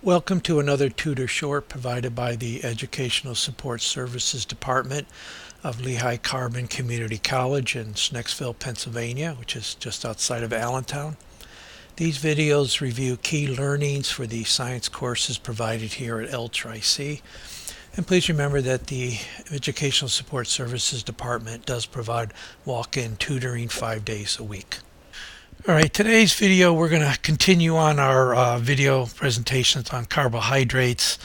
Welcome to another tutor short provided by the Educational Support Services Department of Lehigh Carbon Community College in Snexville, Pennsylvania, which is just outside of Allentown. These videos review key learnings for the science courses provided here at LTRI-C. And please remember that the Educational Support Services Department does provide walk-in tutoring 5 days a week. All right, today's video we're going to continue on our video presentations on carbohydrates.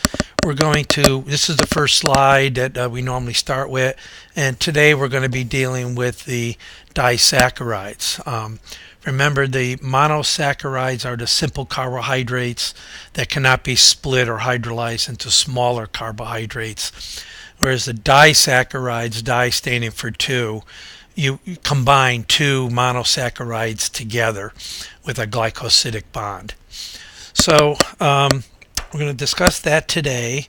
This is the first slide that we normally start with, and today we're going to be dealing with the disaccharides. Remember, the monosaccharides are the simple carbohydrates that cannot be split or hydrolyzed into smaller carbohydrates, whereas the disaccharides, di standing for two, you combine two monosaccharides together with a glycosidic bond. So we're going to discuss that today.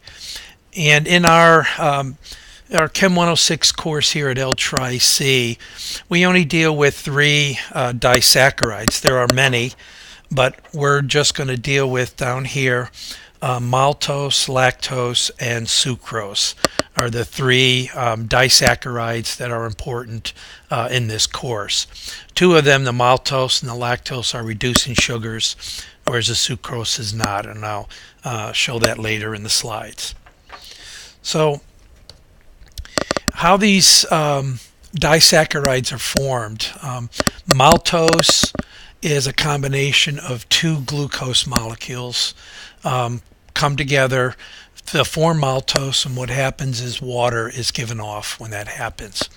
And in our Chem 106 course here at LTRI-C, we only deal with three disaccharides. There are many, but we're just going to deal with down here maltose, lactose, and sucrose are the three disaccharides that are important in this course. Two of them, the maltose and the lactose, are reducing sugars, whereas the sucrose is not, and I'll show that later in the slides. So how these disaccharides are formed. Maltose is a combination of two glucose molecules come together to form maltose, and what happens is water is given off when that happens.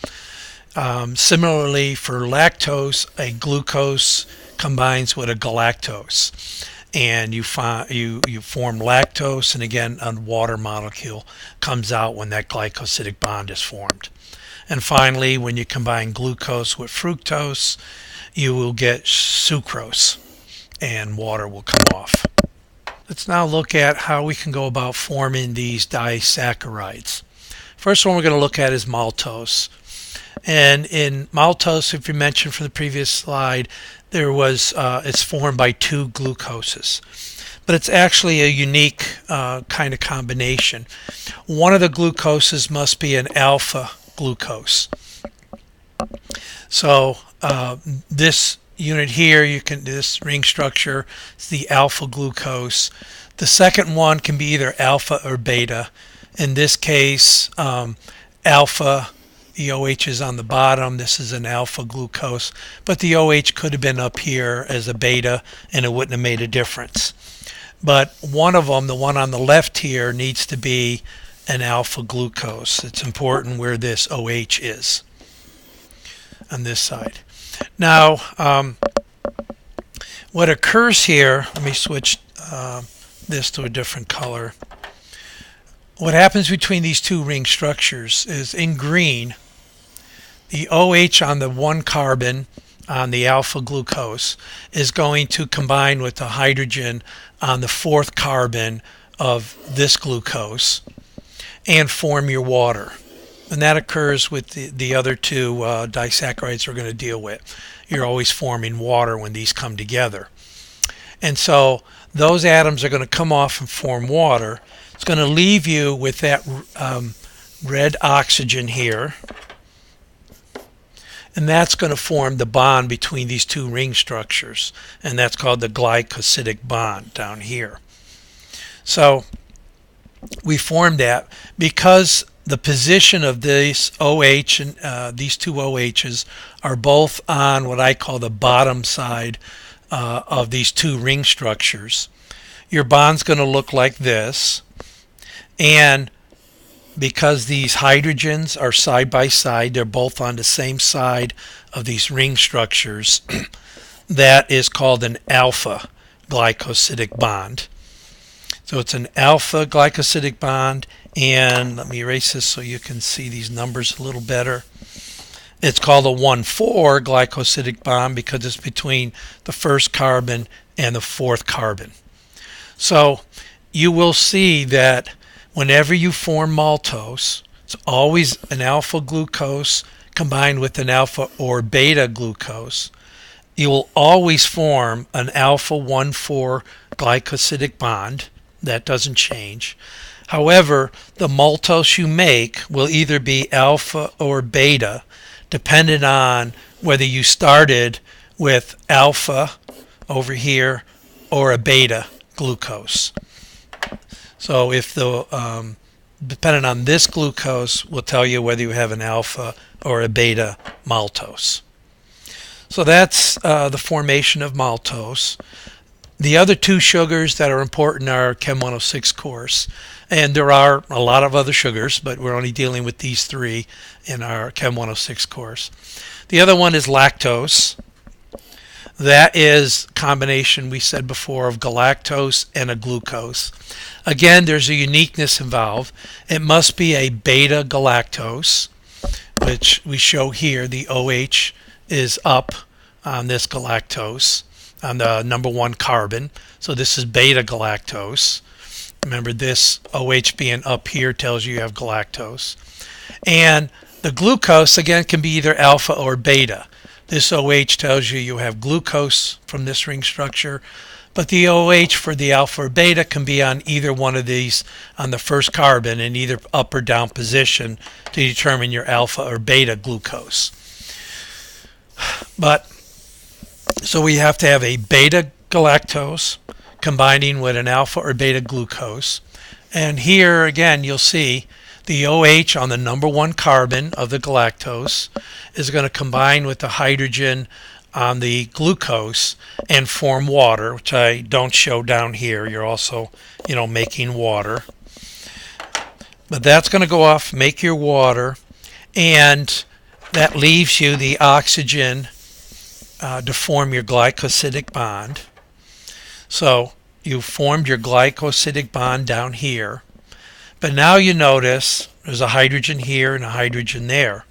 Similarly, for lactose, a glucose combines with a galactose, and you form lactose, and again a water molecule comes out when that glycosidic bond is formed. And finally, when you combine glucose with fructose, you will get sucrose, and water will come off. Let's now look at how we can go about forming these disaccharides. First one we're going to look at is maltose. And in maltose, if you mentioned from the previous slide, it's formed by two glucoses. But it's actually a unique kind of combination. One of the glucoses must be an alpha glucose. So this unit here, this ring structure is the alpha glucose. The second one can be either alpha or beta. In this case, alpha, the OH is on the bottom. This is an alpha glucose, but the OH could have been up here as a beta, and it wouldn't have made a difference. But one of them, the one on the left here, needs to be an alpha glucose. It's important where this OH is on this side. Now, what occurs here, let me switch this to a different color. What happens between these two ring structures is, in green, the OH on the one carbon on the alpha glucose is going to combine with the hydrogen on the fourth carbon of this glucose and form your water. And that occurs with the other two disaccharides we're going to deal with. You're always forming water when these come together. And so those atoms are going to come off and form water. It's going to leave you with that red oxygen here. And that's going to form the bond between these two ring structures. And that's called the glycosidic bond down here. So we formed that because the position of this OH and these two OHs are both on what I call the bottom side of these two ring structures. Your bond's going to look like this, and because these hydrogens are side by side, they're both on the same side of these ring structures, that is called an alpha glycosidic bond. So it's an alpha glycosidic bond, and let me erase this so you can see these numbers a little better. It's called a 1,4 glycosidic bond because it's between the first carbon and the fourth carbon. So you will see that whenever you form maltose, it's always an alpha glucose combined with an alpha or beta glucose. You will always form an alpha 1,4 glycosidic bond. That doesn't change. However, the maltose you make will either be alpha or beta, depending on whether you started with alpha over here or a beta glucose. So if the depending on this glucose will tell you whether you have an alpha or a beta maltose. So that's the formation of maltose. The other two sugars that are important are Chem 106 course, and there are a lot of other sugars, but we're only dealing with these three in our Chem 106 course. The other one is lactose. That is a combination, we said before, of galactose and a glucose. Again, there's a uniqueness involved. It must be a beta galactose, which we show here. The OH is up on this galactose, on the number one carbon. So this is beta galactose. Remember, this OH being up here tells you have galactose. And the glucose, again, can be either alpha or beta. This OH tells you you have glucose from this ring structure, but the OH for the alpha or beta can be on either one of these on the first carbon in either up or down position to determine your alpha or beta glucose. But so we have to have a beta galactose combining with an alpha or beta glucose. And here again you'll see the OH on the number one carbon of the galactose is going to combine with the hydrogen on the glucose and form water, which I don't show down here. You're also, making water. But that's going to go off, make your water, and that leaves you the oxygen to form your glycosidic bond. So you formed your glycosidic bond down here. But now you notice there's a hydrogen here and a hydrogen there.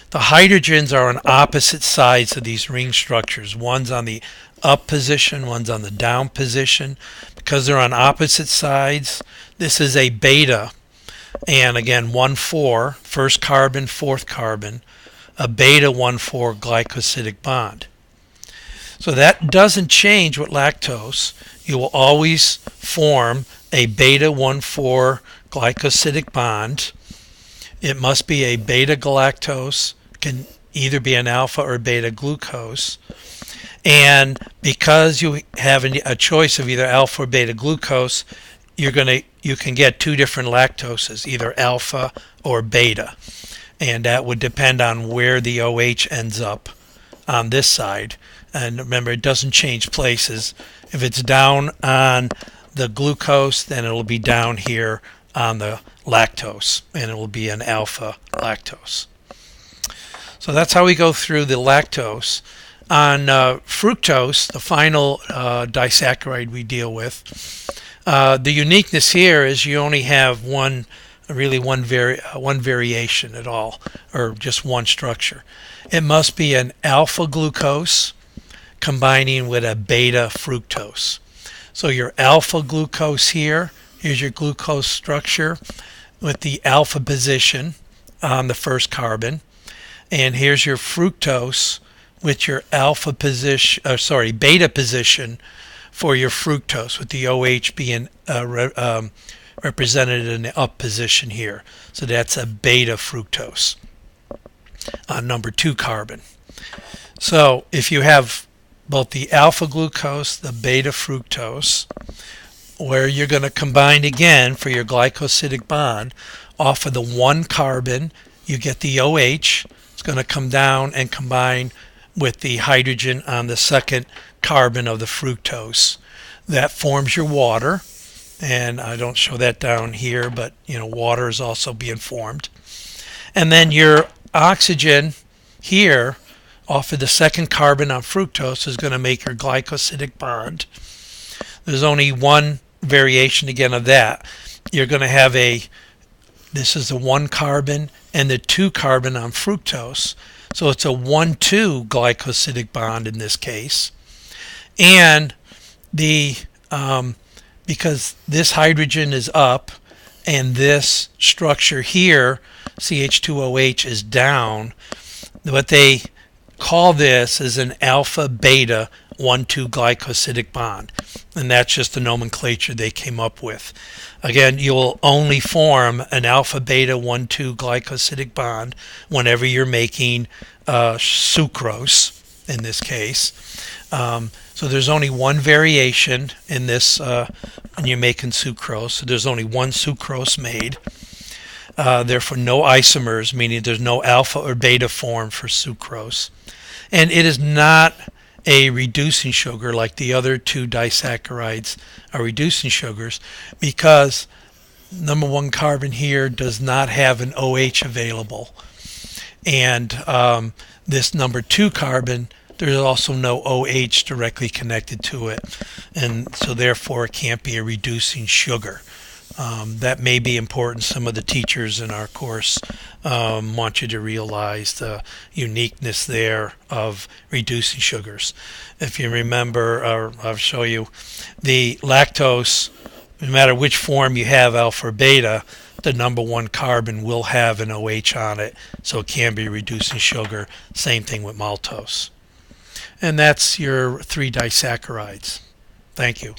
The hydrogens are on opposite sides of these ring structures. One's on the up position, one's on the down position. Because they're on opposite sides, this is a beta. And again, 1,4, first carbon, fourth carbon, a beta 1,4 glycosidic bond. So that doesn't change with lactose. You will always form a beta 1,4 glycosidic bond. It must be a beta galactose, can either be an alpha or beta glucose. And because you have a choice of either alpha or beta glucose, you can get two different lactoses, either alpha or beta. And that would depend on where the OH ends up on this side. And remember, it doesn't change places. If it's down on the glucose, then it'll be down here on the lactose, and it will be an alpha lactose. So that's how we go through the lactose. On fructose, the final disaccharide we deal with, the uniqueness here is you only have one variation at all, or just one structure. It must be an alpha glucose combining with a beta fructose. So your alpha glucose here, here's your glucose structure with the alpha position on the first carbon, and here's your fructose with your beta position for your fructose, with the OH being represented in the up position here. So that's a beta fructose on number 2 carbon. So if you have both the alpha glucose, the beta fructose, where you're going to combine again for your glycosidic bond, off of the 1 carbon, you get the OH. It's going to come down and combine with the hydrogen on the second carbon of the fructose. That forms your water, and I don't show that down here, but water is also being formed. And then your oxygen here off of the second carbon on fructose is going to make your glycosidic bond. There's only one variation again of that. You're going to have this is the 1 carbon and the 2 carbon on fructose. So it's a 1,2 glycosidic bond in this case. And because this hydrogen is up and this structure here, CH2OH, is down, what they call this is an alpha beta 1,2 glycosidic bond, and that's just the nomenclature they came up with. Again, you'll only form an alpha beta 1,2 glycosidic bond whenever you're making sucrose in this case. So there's only one variation in this when you're making sucrose. So there's only one sucrose made. Therefore, no isomers, meaning there's no alpha or beta form for sucrose. And it is not a reducing sugar like the other two disaccharides are reducing sugars, because number one carbon here does not have an OH available. And this number two carbon, there's also no OH directly connected to it. And so therefore it can't be a reducing sugar. That may be important. Some of the teachers in our course want you to realize the uniqueness there of reducing sugars. If you remember, or I'll show you, the lactose, no matter which form you have, alpha or beta, the number one carbon will have an OH on it, so it can be reducing sugar. Same thing with maltose. And that's your 3 disaccharides. Thank you.